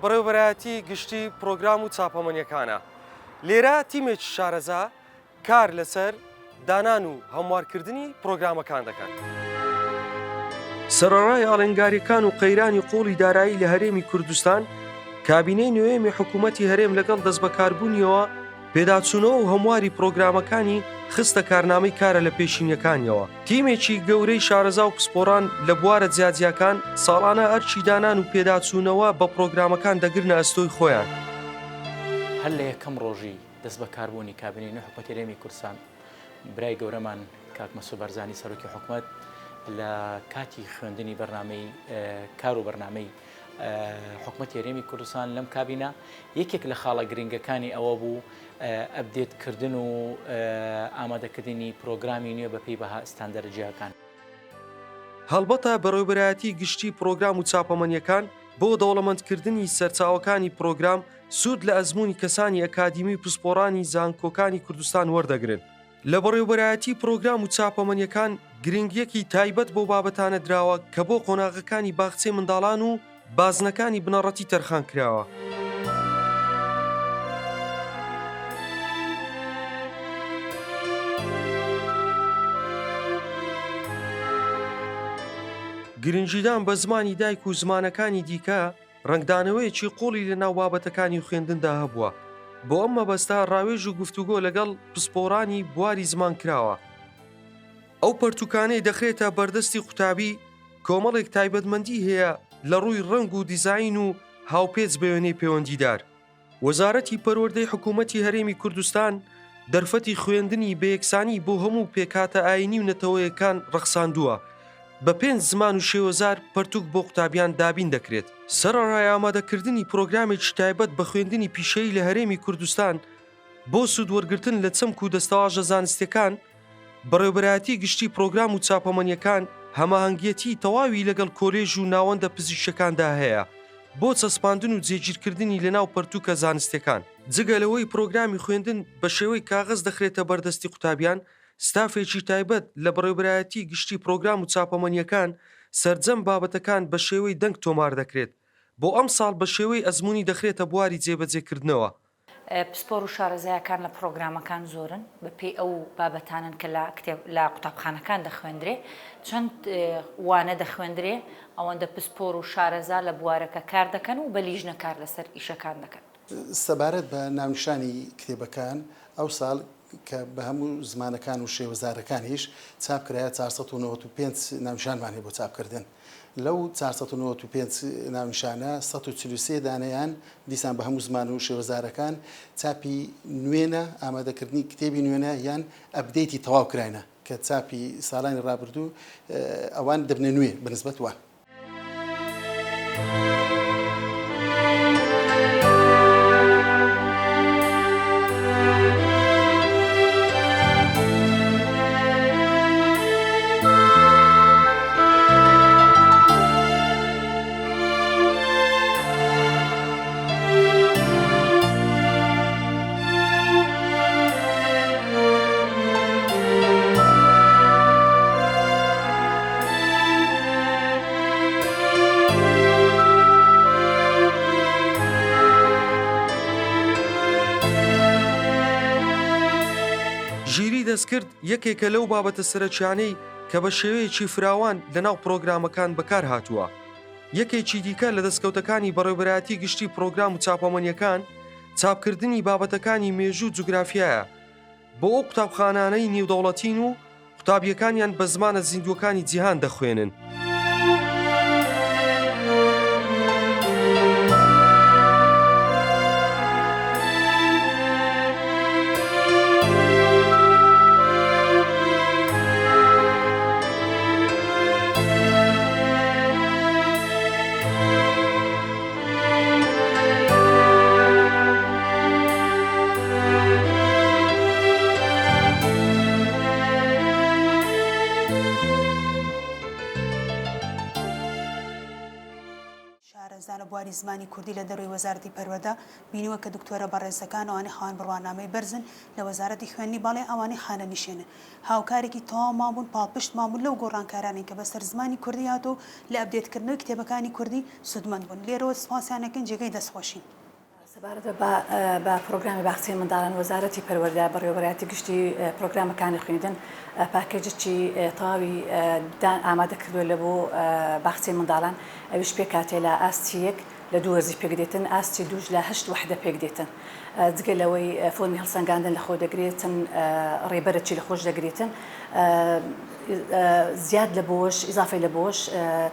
بەڕێوەبەرایەتی گشتی پرۆگرام و چاپەمەنیەکانە. لێرە تیمێکی شارەزا کار لەسەر دانان و هەموارکردنی پرۆگرامەکان دەکات. سەرەڕای ئاڵنگاریەکان و قەیرانی قۆڵی دارایی لە هەرێمی کوردستان، کابینەی نوێمی حکوومەتی هەرێم لەگەڵ دەستبەکاربوونیەوە پێداچوونەوە و هەمواری پرۆگرامەکانی خستە کارنامەی کارە لە پێشینیەکانیەوە. تیمێکی گەورەی شارەزا و پسپۆران لە بوارە جیاجیەکان ساڵانە ئەرچی دانان و پێداچوونەوە بە پرۆگرامەکان دەگرنە ئەستۆی خۆیان. هەر لە یەکەم ڕۆژی دەست بەکاربوونی کابینەی نوێی حکوومەتی هەرێمی کوردستان برای گەورەمان کاک مەسوود بەرزانی سەرۆکی حکوومەت لە کاتی خوێندنی بەرنامەی کار و بەرنامەی حکوومەتی هەرێمی کوردستان لەم کابینە یەکێک لە خاڵە گرنگەکانی ئەوە بوو ئەپدێتکردن و ئامادەکردنی پرۆگرامی نوێ بە پێی بەها ئستاندەرجیاکان. هەڵبەتە بەڕێوەبەرایەتی گشتی پرۆگرام و چاپەمەنیەکان بۆ دەوڵەمەندکردنی سەرچاوەکانی پرۆگرام سوود لە ئەزموونی کەسانی ئەکادیمی و پسپۆرانی زانکۆکانی کوردستان وەردەگرن. لە بەڕێوەبەرایەتی پرۆگرام و چاپەمەنیەکان گرنگیەکی تایبەت بۆ بابەتانە دراوە کە بۆ قۆناغەکانی باخچەی منداڵان و بازنەکانی بنەڕەتی تەرخان کراوە. گرنگیدان بە زمانی دایک و زمانەکانی دیکە ڕنگدانەوەیەکی قوڵی لە ناو بابەتەکانی خوێندندا هەبووە. بۆ ئەم مەبەستە ڕاوێژ و گفتوگۆ لەگەڵ پسپۆرانی بواری زمان کراوە. ئەو پەرتوکانەی دەخرێتە بەردەستی قوتابی کۆمەڵێک تایبەتمەندی هەیە لە ڕووی ڕنگ و دیزاین و هاوپێچ بە وێنەی پەیوەندیدار. وەزارەتی پەروەردەی حکوومەتی هەرێمی کوردستان دەرفەتی خوێندنی بە یەکسانی بۆ هەموو پێکاتە ئاینی و نەتەوەیەکان ڕەخساندووە. بە 5 زمان و شێوەزار پەرتوک بۆ قوتابیان دابین دەکرێت. سەرەڕای ئامادەکردنی پرۆگرامێکی تایبەت بە خوێندنی پیشەیی لە هەرێمی کوردستان بۆ سوودوەرگرتن لە چەمک و دەستەواژە زانستیەکان، بەڕێوەبەرایەتی گشتی پرۆگرام و چاپەمەنیەکان هەماهەنگیەتی تەواوی لەگەڵ کۆلێژ و ناوەندە پزیشکەکاندا هەیە بۆ چەسپاندن و جێگیرکردنی لەناو پەرتوکە زانستیەکان. جگەلەوەی پرۆگرامی خوێندن بە شێوەی کاغەز دەخرێتە بەردەستی قوتابیان، ستافێکی تایبەت لە بەڕێوەبەرایەتی گشتی پرۆگرام و چاپەمەنیەکان سەرجەم بابەتەکان بە شێوەی دەنگ تۆمار دەکرێت. بۆ ئەم ساڵ بە شێوەی ئەزموونی دەخرێتە بواری جێبەجێکردنەوە. پسپۆر و شارەزایەکان لە پرۆگرامەکان زۆرن بەپێی ئەو بابەتانن کە لە قوتابخانەکان دەخوێندرێ، چەند وانە دەخوێندرێ ئەوەندە پسپۆر و شارەزا لە بوارەکە کار دەکەن و بە لیژنە کار لەسەر ئیشەکان دەکەن. سەبارەت بە ناونیشانی کتێبەکان ئەو ساڵ کە بە هەموو زمانەکان و شێوەزارەکانیش چاپکرایە 495 ناونیشانمان هەیە بۆ چاپکردن. لەو 495 ناونیشانە 143 دانەیان دیسان بە هەموو زمان و شێوەزارەکان چاپی نوێنە، ئامادەکردنی کتێبی نوێنە یان ئەپدەیتی تەواو کراینە کە چاپی ساڵانی ڕابردوو ئەوان دەبنە نوێ بەنسبەت وان. دەستکرد یەکێکە لەو بابەتە سەرەکیانەی کە بە شێوەیەکی فراوان لەناو پرۆگرامەکان بەکار هاتووە. یەکێکی دیکە لە دەستکەوتەکانی بەڕێوەبەرایەتی گشتی پرۆگرام و چاپەمەنیەکان چاپکردنی بابەتەکانی مێژوو جوگرافیایە بۆ ئەو قوتابخانانەی نێودەوڵەتین و قوتابیەکانیان بە زمانە زیندووەکانی جیهان دەخوێنن. بواری زمانی کوردی لە دەروی وەزارەتی پەروەردە بینیوە کە دکتۆرە بەڕێزەکان ئەوانەی خاوەن بڕوانامەی بەرزن لە وەزارەتی خوێندنی باڵێ ئەوانەی خانە نیشێنن هاوکارێکی تەواو مابوون پاڵپشت مابوون لەو گۆڕانکارانی کە بەسەر زمانی کوردی هاتۆ لە ئەپدێتکردنەوەی کتێبەکانی کوردی سودمەند بوون لێرەوە سوپاسیانەکەن جێگەی دەستخۆشین. سەبارەتە بە پرۆگرامی باخچەی منداڵان وەزارەتی پەروەردە بەڕێوەبەرایەتی گشتی پرۆگرامەکانی خوێندن پاکێجی تەواوی ئامادە کردووە لە بۆ باخچەی منداڵان ئەویش پێ کاتێ لە ئاستی یەک لە دوو وەرزی پێکدێتن ئاستی دووش لە 8 وحدە پێک دێتن جگە لەوەی فۆرمی هەڵسەنگاندن لە خۆ دەگرێتن ڕێبەرەکی لە خۆش دەگرێتن زیاد لە بۆش ئیزافی لە بۆش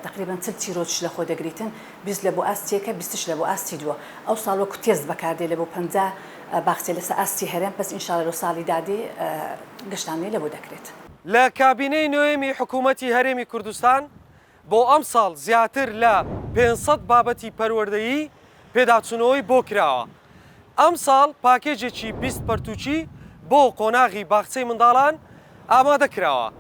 تقریبا 40 چیرۆچ لە خۆ دەگریتن 20 لە بۆ ئاستیەکە 20 لە بۆ ئاستی دووە ئەو ساڵوەکو تێست بەکاردێ لە بۆ 50 باخچە لەسەر ئاستی هەرێم پس ئینشاڵە لە ساڵی دادێ گەشتانێ لە بۆ دەکرێت. لە کابینەی نوێمی حکوومەتی هەرێمی کوردستان بۆ ئەم ساڵ زیاتر لە 500 بابەتی پەروەردەیی پێداچوونەوەی بۆ کراوە. ئەم ساڵ پاکێجێکی 20 پەرتوچی بۆ قۆناغی باخچەی منداڵان ئامادە کراوە.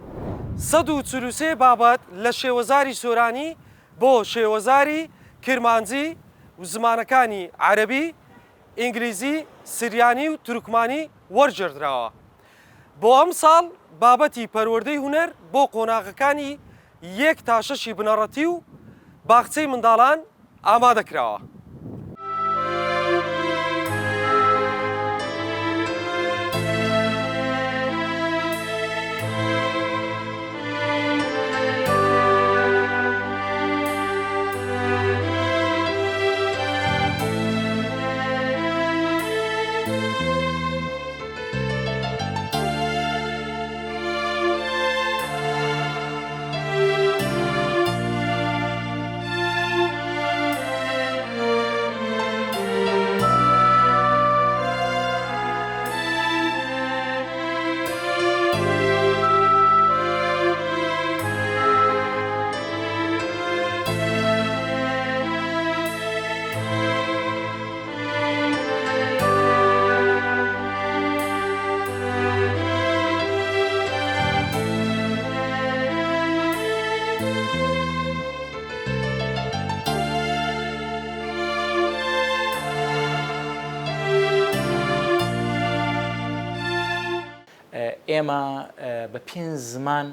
143 بابەت لە شێوەزاری سۆرانی بۆ شێوەزاری کرمانجی و زمانەکانی عەرەبی، ئینگلیزی، سریانی و تورکمانی وەرجێردراوە. بۆ ئەم ساڵ بابەتی پەروەردەی هونەر بۆ قۆناغەکانی 1 تا 6 بنەڕەتی و باخچەی منداڵان ئامادە کراوە. ئێمە بە 5 زمان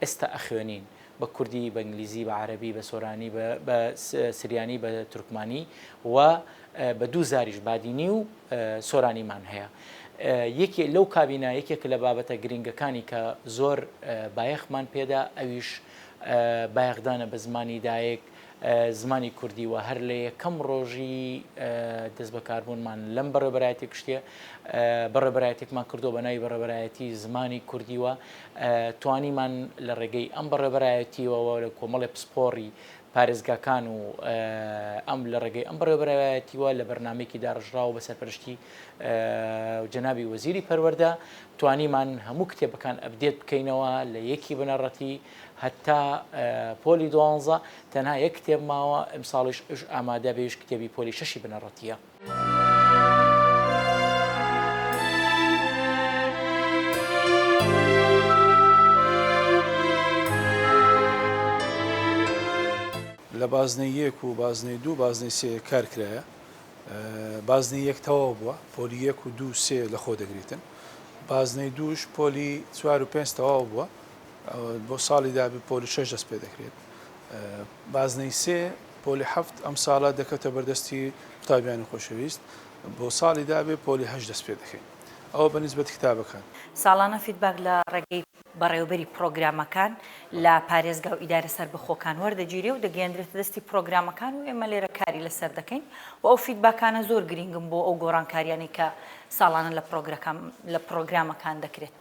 ئێستا ئەخوێنین بە کوردی، بە ئینگلیزی، بە عەرەبی، بە سۆرانی، بە سریانی، بە تورکمانی و بە 2 زاریش بادینی و سۆرانیمان هەیە. یەکێ لەو کابینە یەکێک لە بابەتە گرنگەکانی کە زۆر بایەخمان پێدا ئەویش بایەخدانە بە زمانی دایک زمانی کوردی و هەر لە یەکەم ڕۆژی دەست بەکاربوونمان لەم بەڕێوەبەرایەتی گشتیە بەڕێوەبەرایەتێکمان کردو بە ناوی بەڕێوەبەرایەتی زمانی کوردیوە توانیمان لە ڕێگەی ئەم بەڕێوەبەرایەتیەوە لە کۆمەڵی پسپۆڕی پارێزگاکان و ئەم لە ڕێگەی ئەم بەڕێوەبەرایەتیوە لە بەرنامەیەکی داڕژراوە بە سەرپەرشتی جەنابی وەزیری پەروەردە توانیمان هەموو کتێبەکان ئەپدێت بکەینەوە لە یەکی بنەڕەتی هەتا پۆلی 12 تەنها یەک کتێب ماوە ئەمساڵیش ئامادە بێش کتێبی پۆلی 6 بنەڕەتیە. لە بازنەی 1 و بازنەی 2 بازنەی 3 کارکرایە بازنەی 1 تەواو بووە پۆلی 1 و 2 3 لە خۆ دەگریتن بازنەی 2ش پۆلی 4 و 5 تەواو بووە بۆ ساڵی دابێ پۆلی 6 دەست پێ دەکرێت بازنەی 3 پۆلی 7 ئەم ساڵە دەکەوتە بەردەستی قوتابیانی خۆشەویست بۆ ساڵی دابێ پۆلی 8 دەست پێ دەکەین ئەوە بەنسبەت کتابەکان. ساڵانە فیدباک لە ڕێگەی بەڕێوەبەری پرۆگرامەکان لە پارێزگا و ئیدارە سەربەخۆکان وەردەگیرێ و دەگەیەندرێتە دەستی پرۆگرامەکان و ئێمە لێرە کاری لەسەر دەکەین و ئەو فیدباکانە زۆر گرنگم بۆ ئەو گۆڕانکاریانی کە ساڵانە لە پرۆگرامەکان دەکرێت.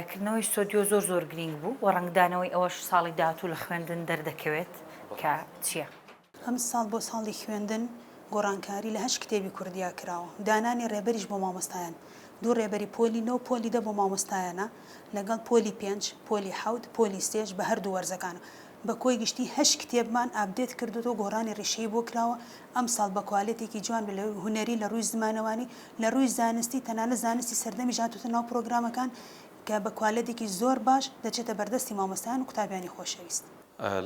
کردنەوەی سۆدیۆ زۆر گرنگ بوو و ڕنگدانەوەی ئەوەش ساڵی داهاتوو لە خوێندن دەردەکەوێت کە چییە؟ ئەم ساڵ بۆ ساڵی خوێندن گۆڕانکاری لە 8 کتێبی کوردیا کراوە دانانی ڕێبەریش بۆ مامۆستایان دوو ڕێبەری پۆلی 9 پۆلی 10 بۆ مامۆستایانە لەگەڵ پۆلی 5 پۆلی 7 پۆلی 3 بە هەردوو وەرزەکانە بە کۆی گشتی 8 کتێبمان ئابدێت کردوەوە گۆڕانی ڕێشەی بۆ کراوە ئەم ساڵ بە کوالێتێکی جوان لە هونەری لە ڕووی زمانەوانی لە ڕووی زانستی تەنانە زانستی سەردەمی هاتووتە ناو پرۆگرامەکان کە بە کوالێتێکی زۆر باش دەچێتە بەردەستی مامۆستایان و قوتابیانی خۆشەویست.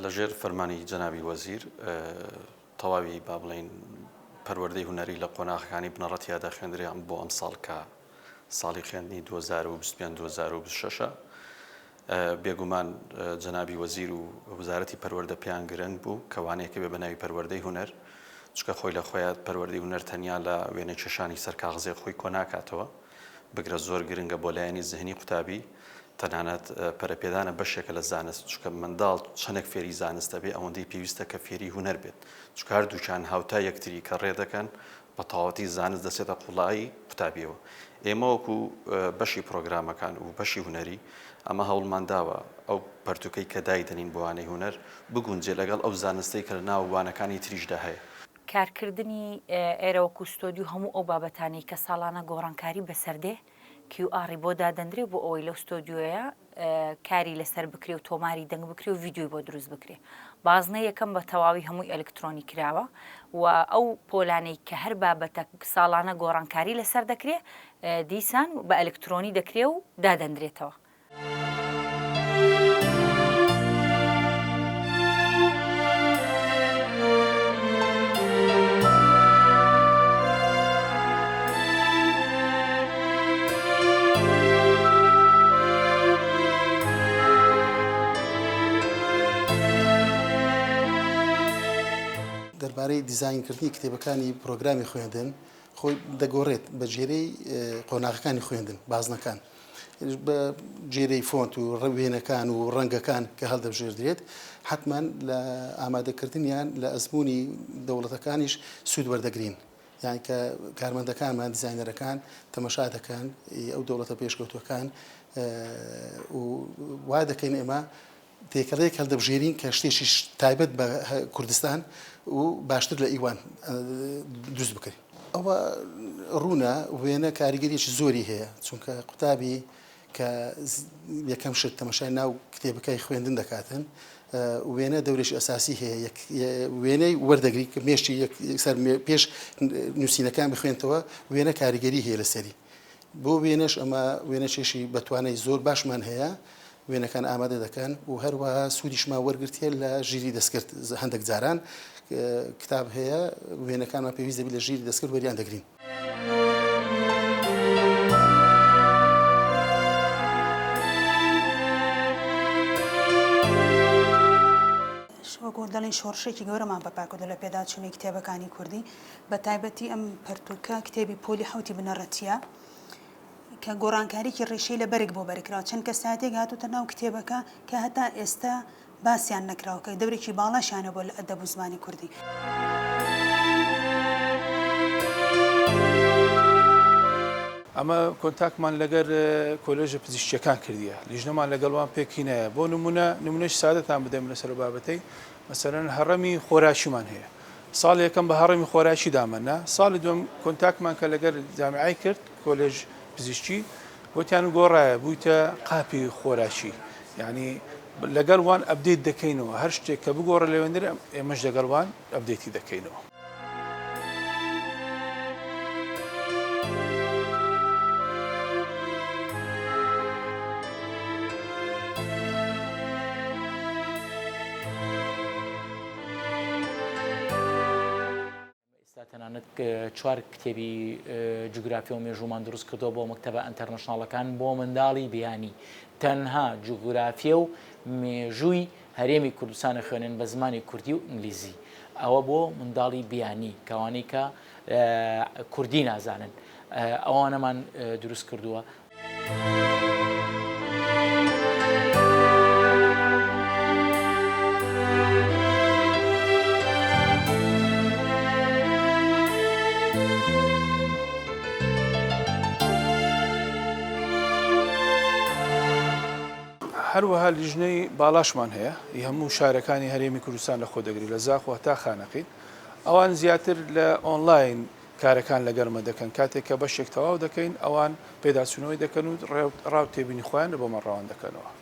لەژێر فەرمانی جەنابی وەزیر تەواوی با بڵین پەروەردەی هونەری لە قۆناغەکانی بنەڕەتیادا خوێندریان بۆ ئەم ساڵ کە ساڵی خوێندنی 2025-2026 بێگومان جەنابی وەزیر و وەزارەتی پەروەردە پێیان گرنگ بوو کەوانەیەکە بێ بە ناوی پەروەردەی هونەر چکە خۆی لە خۆیان پەروەردەی هونەر تەنیا لە وێنەی چێشانی سەر کاغزێ خۆی کۆ ناکاتەوە بگرە زۆر گرنگە بۆ لایەنی زەهنی قوتابی تەنانەت پەرەپێدانە بەشێکە لە زانست چکە منداڵ چەندێک فێری زانستە بێ ئەوەندەی پێویستە کە فێری هونەر بێت چکە هەردووچان هاوتا یەکتری کە ڕێ دەکەن بە تەواوەتی زانست دەچێتە قوڵایی قوتابیەوە ئێمە وەکو بەشی پرۆگرامەکان و بەشی هونەری ئەمە هەوڵمان داوە ئەو پەرتوکەی کە دایدەنین بۆ وانەی هونەر بگونجێ لەگەڵ ئەو زانستەی کە لە ناو وانەکانی تریشدا هەیە کارکردنی ئێرەوەکو ستۆدیو هەموو ئەو بابەتانی کە ساڵانە گۆڕانکاری بەسەردێ QRی بۆ دادەندرێ بۆ ئەوەی لەو ستۆدیۆیە کاری لەسەر بکرێ و تۆماری دەنگ بکرێ و ڤیددیۆی بۆ دروست بکرێ بازنە یەکەم بە تەواوی هەمووی ئەلکترۆنی کراوە و ئەو پۆلانەی کە هەر بابەتە ساڵانە گۆڕانکاری لەسەر دەکرێ دیسان بە ئەلکترۆنی دەکرێ و دادەندرێتەوە. دەربارەی دیزاینکردنی کتێبەکانی پرۆگرامی خوێندن خۆی دەگۆڕێت بە جێرەی قۆناغەکانی خوێندن بازنەکان بە جێرەی فۆنت و ڕوێنەکان و ڕەنگەکان کە هەڵدەبژێردرێت حتمما لە ئامادەکردنیان لە ئەزمموی دەوڵەتەکانیش سوود وەردەگرین یان کە کارمەندەکانمان دیزاینەرەکان تەمەشا دەکەن ئەو دەوڵەتە پێشکەوتوەکان و وا دەکەین ئێمە تێکەڵەیەک هەڵدەبژێرین کە شتێکی تایبەت بە کوردستان و باشتر لە ئیوان دروست بکەین ئەوە ڕوونە وێنە کاریگەریەکی زۆری هەیە چونکە قوتابی کە یەکەم شت تەمەشای ناو کتێبەکەی خوێندن دەکاتن وێنە دەورێکی ئەساسی هەیە وێنەی وەردەگری کە مێشتی سەر پێش نووسینەکان بخوێنتەوە وێنە کاریگەری هەیە لەسەری بۆ وێنەش ئەمە وێنەچێشی بەتوانەی زۆر باشمان هەیە وێنەکان ئامادە دەکەن و هەروەها سوودیشمان وەرگرتێ لە ژیری دەستکرد هەندێک جاران کتاب هەیە وێنەکانمان پێویست دەبێت لە ژیری دەستکرد وەریان دەگرین. وەکو دەڵێن شۆڕشێکی گەورەمان بەپاکردو لە پێداچوونی کتێبەکانی کوردی بە تایبەتی ئەم پەرتوکە کتێبی پۆلی حوتی بنەڕەتیە کە گۆڕانکاریی ڕێشەی لە بەرێک بۆ بەرکراوە چەند کە ساتێک هاتوتە ناو کتێبەکە کە هەتا ئێستا باسییان نەکراوە کە دەورێکی باڵاشیانە بۆ لە ئەدەب و زمانی کوردی. ئەمە کۆنتاکمان لەگەر کۆلێژە پزیشکیەکان کردیە لیژنەمان لەگەڵوان پێکینەیە بۆ نمونەش سادەتان بدەم لەسەر بابەتەی مەسەرەن هەڕەمی خۆراشیمان هەیە ساڵ یەکەم بە هەڕەمی خۆراشی دامەنا ساڵی دوم کۆنتاکمان کە لەگەر جامعای کرد کۆلێژ پزیشکی وتیان گۆڕایە بوویتە قاپی خۆراشی یعنی لەگەڵوان ئەبدێت دەکەینەوە هەر شتێک کە بگۆڕە لەوێندر ئێمەش لەگەڵوان ئەبدێتی دەکەینەوە. تەنانەت 4 کتێبی جوگرافی و مێژومان دروست کردەوە بۆ مەکتەبە ئەنتەرنەشناڵەکان بۆ منداڵی بیانی تەنها جوگرافیە و مێژووی هەرێمی کوردستانە خوێنن بە زمانی کوردی و ئینگلیزی ئەوە بۆ منداڵی بیانی کەوانەی کە کوردی نازانن ئەوانەمان دروست کردووە. هەروەها لیژنەی باڵاشمان هەیە هەموو شارەکانی هەرێمی کوردستان لە خۆ دەگری لە زاخۆ تا خانەقین ئەوان زیاتر لە ئۆنلاین کارەکان لەگەرمە دەکەن کاتێک کە بەشێک تەواو دەکەین ئەوان پێداچوونەوەی دەکەن و ڕاو تێبینی خۆیان لە بۆ مەڕەوان دەکەنەوە.